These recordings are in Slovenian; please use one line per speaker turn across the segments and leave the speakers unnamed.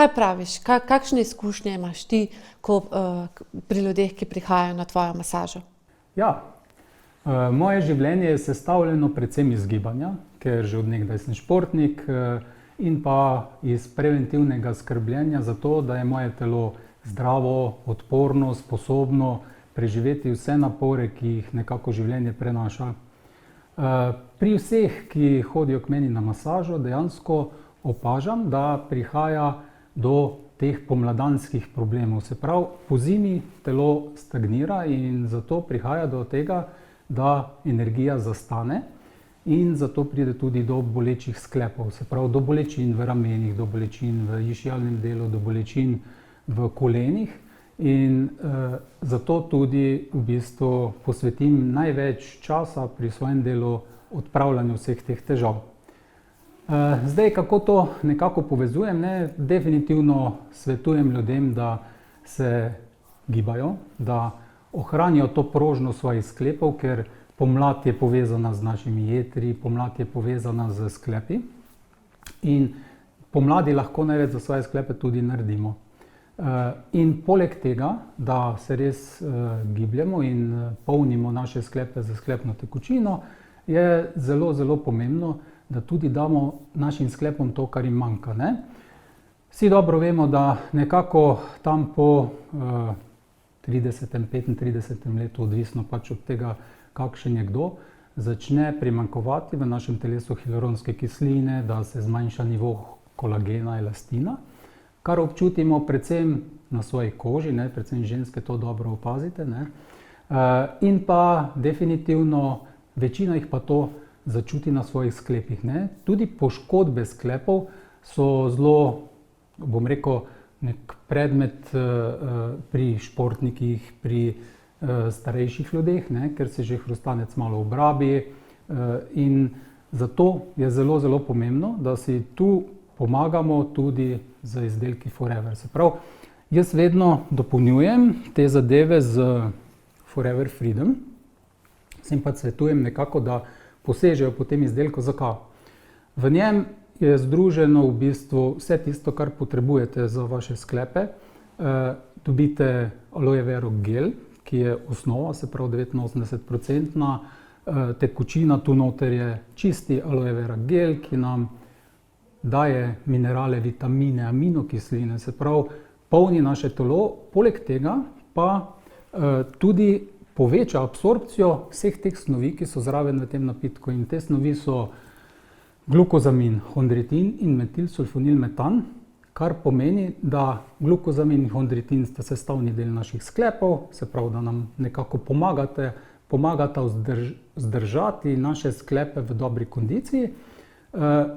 Kaj praviš, kakšne izkušnje imaš ti pri ljudeh, ki prihajajo na tvojo masažo?
Ja, moje življenje je sestavljeno predvsem iz gibanja, ker že od nekdaj sem športnik in pa iz preventivnega skrbljenja za to, da je moje telo zdravo, odporno, sposobno preživeti vse napore, ki jih nekako življenje prenaša. Pri vseh, ki hodijo k meni na masažo, dejansko opažam, da prihaja do teh pomladanskih problemov. Se pravi, po zimi telo stagnira in zato prihaja do tega, da energija zastane in zato pride tudi do bolečih sklepov. Se pravi, do bolečin v ramenih, do bolečin v išialnem delu, do bolečin v kolenih in zato tudi v bistvu posvetim največ časa pri svojem delu odpravljanju vseh teh težav. Zdaj, kako to nekako povezujem, definitivno svetujem ljudem, da se gibajo, da ohranijo to prožnost svojih sklepov, ker pomlad je povezana z našimi jetri, pomlad je povezana z sklepi in pomladi lahko največ za svoje sklepe tudi naredimo. In poleg tega, da se res gibljemo in polnimo naše sklepe z sklepno tekočino, je zelo, zelo pomembno, da tudi damo našim sklepom to, kar jim manjka. Vsi dobro vemo, da nekako tam po 30., 35. letu, odvisno pač od tega, kakšen je kdo, začne primanjkovati v našem telesu hialuronske kisline, da se zmanjša nivo kolagena, elastina, kar občutimo predvsem na svoji koži, predvsem ženske to dobro opazite. In pa definitivno večina jih pa to začuti na svojih sklepih. Tudi poškodbe sklepov so zelo, bom rekel, nek predmet pri športnikih, pri starejših ljudeh, ker se že hrustanec malo obrabi in zato je zelo, zelo pomembno, da si tu pomagamo tudi z izdelki Forever. Se pravi, jaz vedno dopolnjujem te zadeve z Forever Freedom, sem pa svetujem nekako, da posežejo po tem izdelku. Zakaj? V njem je združeno v bistvu vse tisto, kar potrebujete za vaše sklepe. Dobite aloe vero gel, ki je osnova, se pravi 89%, tekočina, tu noter je čisti aloe vera gel, ki nam daje minerale, vitamine, aminokisline, se pravi polni naše telo, poleg tega pa tudi poveča absorpcijo vseh teh snovi, ki so zraven v tem napitku. In te snovi so glukozamin, hondritin in metilsulfonilmetan, kar pomeni, da glukozamin in hondritin sta sestavni del naših sklepov, se pravi, da nam nekako pomagata vzdržati naše sklepe v dobri kondiciji.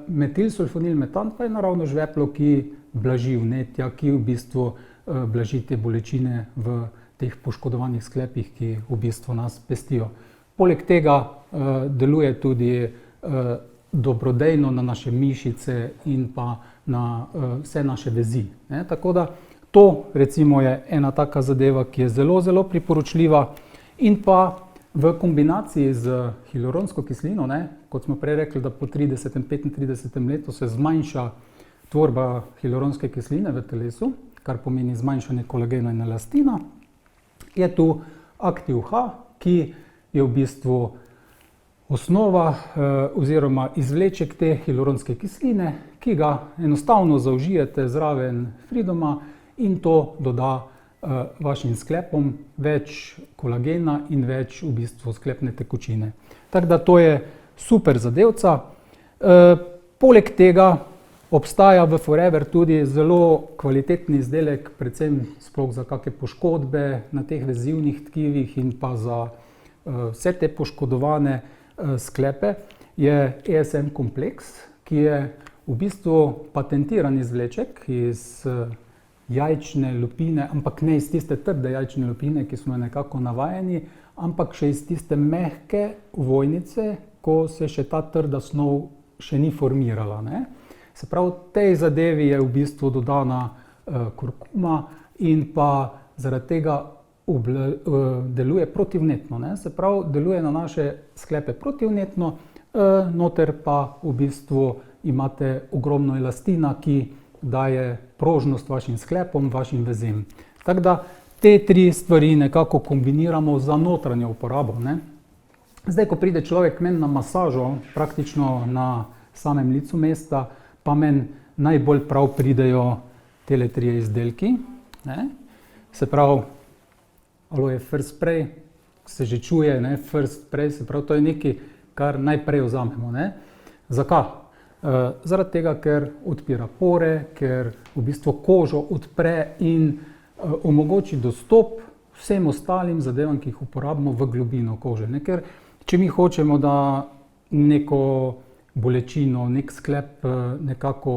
Metilsulfonilmetan pa je naravno žveplo, ki blaži vnetja, ki v bistvu blaži te bolečine v teh poškodovanih sklepih, ki v bistvu nas pestijo. Poleg tega deluje tudi dobrodejno na naše mišice in pa na vse naše vezi. Tako da to recimo je ena taka zadeva, ki je zelo, zelo priporočljiva in pa v kombinaciji z hialuronsko kislino, kot smo prej rekli, da po 30. 35. letu se zmanjša tvorba hialuronske kisline v telesu, kar pomeni zmanjšanje kolagena in elastina, je tu Activ-H, ki je v bistvu osnova oziroma izvleček te hialuronske kisline, ki ga enostavno zaužijete zraven Freedoma in to doda vašim sklepom več kolagena in več v bistvu sklepne tekočine. Tako da to je super zadevca. Poleg tega obstaja v Forever tudi zelo kvalitetni izdelek, predvsem sploh za kakšne poškodbe na teh vezivnih tkivih in pa za vse te poškodovane sklepe, je ESM kompleks, ki je v bistvu patentiran izvleček iz jajčne lupine, ampak ne iz tiste trde jajčne lupine, ki smo jo nekako navajeni, ampak še iz tiste mehke ovojnice, ko se še ta trda snov še ni formirala. Se pravi, tej zadevi je v bistvu dodana kurkuma in pa zaradi tega deluje protivnetno. Se pravi, deluje na naše sklepe protivnetno, noter pa v bistvu imate ogromno elastina, ki daje prožnost vašim sklepom, vašim vezem. Tako da te tri stvari nekako kombiniramo za notranjo uporabo, ne. Zdaj, ko pride človek meni na masažo, praktično na samem licu mesta, pa meni najbolj prav pridejo tele trije izdelki, ne. Se pravi, Aloe First Spray, se že čuje, ne, First Spray, se pravi, to je nekaj, kar najprej vzamemo, ne. Zakaj? Zaradi tega, ker odpira pore, ker v bistvu kožo odpre in omogoči dostop vsem ostalim zadevam, ki jih uporabimo v globino kože, ne. Ker če mi hočemo, da neko bolečino, nek sklep nekako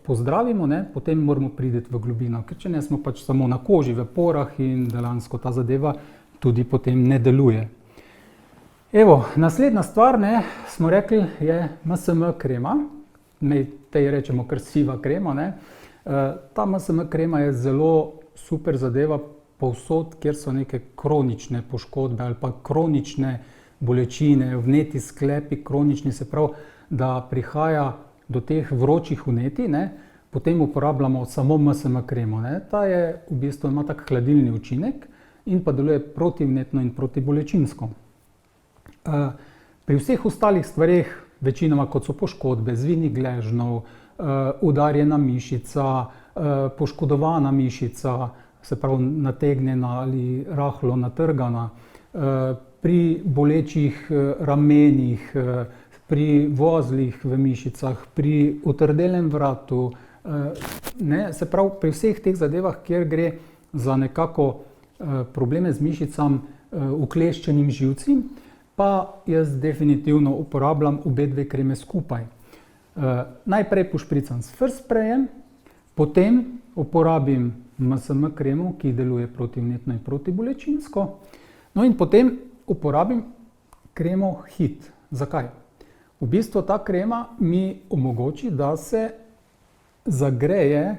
pozdravimo, ne, potem moramo priti v globino, ker če ne, smo pač samo na koži, v porah in dejansko ta zadeva tudi potem ne deluje. Evo, naslednja stvar, ne, smo rekli, je MSM krema, mi tej rečemo kar siva krema, ne. Ta MSM krema je zelo super zadeva povsod, kjer so neke kronične poškodbe ali pa kronične bolečine, vneti sklepi, kronični, se pravi, da prihaja do teh vročih vnetij, ne, potem uporabljamo samo MSM kremo, ne. Ta je v bistvu ima tak hladilni učinek in pa deluje protivnetno in protibolečinsko. Pri vseh ostalih stvareh, večinoma kot so poškodbe, zvini gležnjev, udarjena mišica, poškodovana mišica, se pravi nategnjena ali rahlo natrgana, pri bolečih ramenih, pri vozlih v mišicah, pri otrdelem vratu, ne, se pravi pri vseh teh zadevah, kjer gre za nekako probleme z mišicami, ukleščenim živcem, pa jaz definitivno uporabljam obe dve kreme skupaj. Najprej pošpricam s First Sprayem, potem uporabim MSM kremo, ki deluje protivnetno in protibolečinsko, no in potem uporabim kremo HIT. Zakaj? V bistvu ta krema mi omogoči, da se zagreje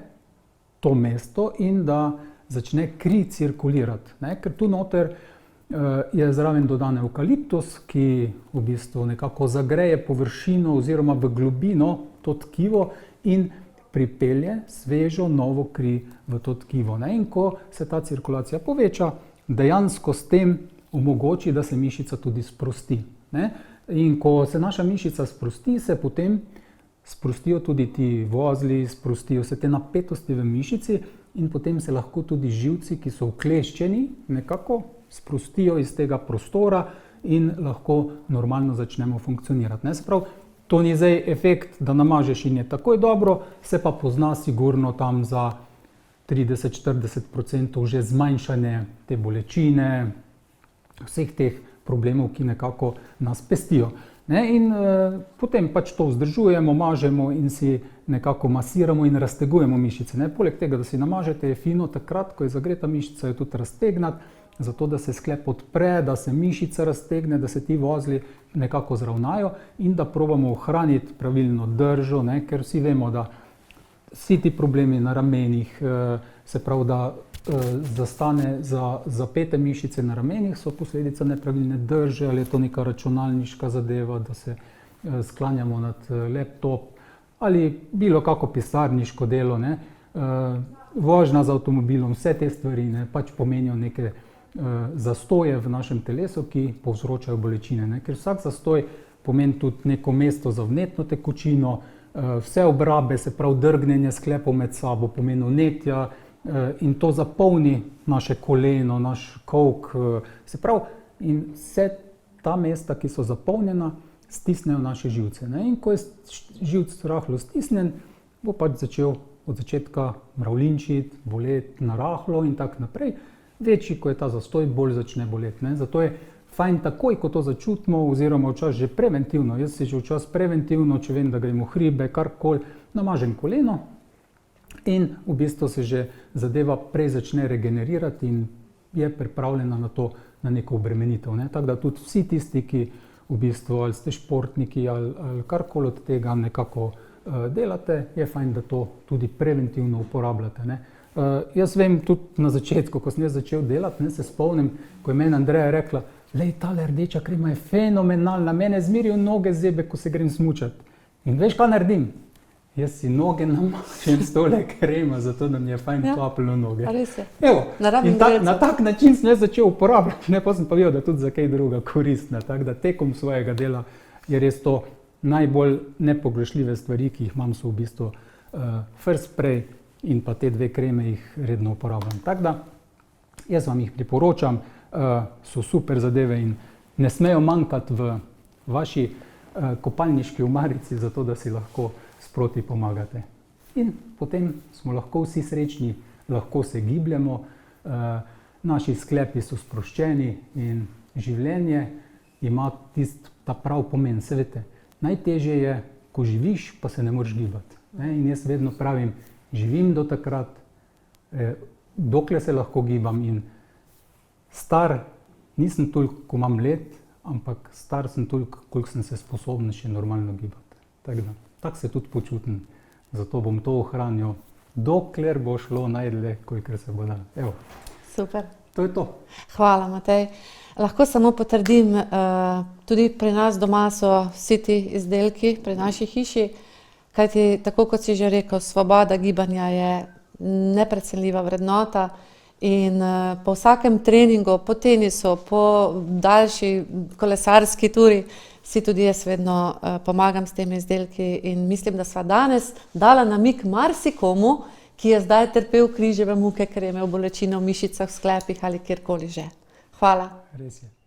to mesto in da začne kri cirkulirati, ne? Ker tu noter je zraven dodan evkaliptus, ki v bistvu nekako zagreje površino oziroma v globino to tkivo in pripelje svežo novo kri v to tkivo, ne? In ko se ta cirkulacija poveča, dejansko s tem omogoči, da se mišica tudi sprosti, ne? In ko se naša mišica sprosti, se potem sprostijo tudi ti vozli, sprostijo se te napetosti v mišici in potem se lahko tudi živci, ki so ukleščeni, nekako sprostijo iz tega prostora in lahko normalno začnemo funkcionirati, ne. Se pravi, to ni zdaj efekt, da namažeš in je takoj dobro, se pa pozna sigurno tam za 30-40% že zmanjšanje te bolečine, vseh teh problemov, ki nekako nas pestijo, ne. In potem pač to vzdržujemo, mažemo in si nekako masiramo in raztegujemo mišice, ne. Poleg tega, da si namažete, je fino takrat, ko je zagreta mišica, jo tudi raztegnati, zato da se sklep odpre, da se mišica raztegne, da se ti vozli nekako zravnajo in da probamo ohraniti pravilno držo, ne, ker vsi vemo, da vsi ti problemi na ramenih, se pravi, da zastane zapete mišice na ramenih, so posledica nepravilne drže, ali je to neka računalniška zadeva, da se sklanjamo nad laptop ali bilo kako pisarniško delo, ne. Vožnja z avtomobilom, vse te stvari, ne, pač pomenijo neke zastoje v našem telesu, ki povzročajo bolečine, ne. Ker vsak zastoj pomeni tudi neko mesto za vnetno tekočino, vse obrabe, se pravi drgnjenje sklepov med sabo, pomeni vnetja in to zapolni naše koleno, naš kolk, se pravi, in vse ta mesta, ki so zapolnjena, stisnejo naše živce, ne. In ko je živc rahlo stisnjen, bo pač začel od začetka mravljinčiti, boleti na rahlo in tako naprej. Večji, ko je ta zastoj, bolj začne boleti, ne. Zato je fajn takoj, ko to začutimo, oziroma včasih že preventivno, jaz si že včasih preventivno, če vem, da gremo hribe, karkoli, namažem koleno in v bistvu se že zadeva prej začne regenerirati in je pripravljena na to, na neko obremenitev, ne. Tako da tudi vsi tisti, ki v bistvu ali ste športniki ali karkoli od tega nekako delate, je fajn, da to tudi preventivno uporabljate, ne. Jaz vem tudi na začetku, ko sem jaz začel delati, ne, se spomnim, ko je meni Andreja rekla, lej, tale rdeča krema je fenomenalna, mene zmerijo noge zebe, ko se grem smučati. In veš, kaj naredim? Jaz si noge namažem s tole krema, zato da mi je fajn toplo noge.
A res je.
Evo,
Naravnih
in
grelcev.
na tak način sem jaz začel uporabljati, ne, pa sem pa videl, da tudi za kaj druga koristna. Tako da tekom svojega dela je res to najbolj nepogrešljive stvari, ki jih imam, so v bistvu First Spray in pa te dve kreme jih redno uporabljam. Tako da jaz vam jih priporočam, so super zadeve in ne smejo manjkati v vaši kopalniški omarici, zato da si lahko sproti pomagate. In potem smo lahko vsi srečni, lahko se gibljemo, naši sklepi so sproščeni in življenje ima ta prav pomen. Se veste, najtežje je, ko živiš, pa se ne moreš gibati. In jaz vedno pravim, živim do takrat, dokler se lahko gibam in star nisem toliko, ko imam let, ampak star sem toliko, koliko sem se sposoben še normalno gibati. Tako se tudi počutim, zato bom to ohranil, dokler bo šlo najdlje, kolikor se bo dalo. Evo,
Super.
to je to.
Hvala, Matej. Lahko samo potrdim, tudi pri nas doma so vsi ti izdelki, pri naši hiši, kajti tako kot si že rekel, svoboda gibanja je neprecenljiva vrednota in po vsakem treningu, po tenisu, po daljši kolesarski turi si tudi jaz vedno pomagam s temi izdelki in mislim, da sva danes dala namig marsikomu, ki je zdaj trpel križeve muke, ker je imel bolečine v mišicah, v sklepih ali kjerkoli že. Hvala.
Res je.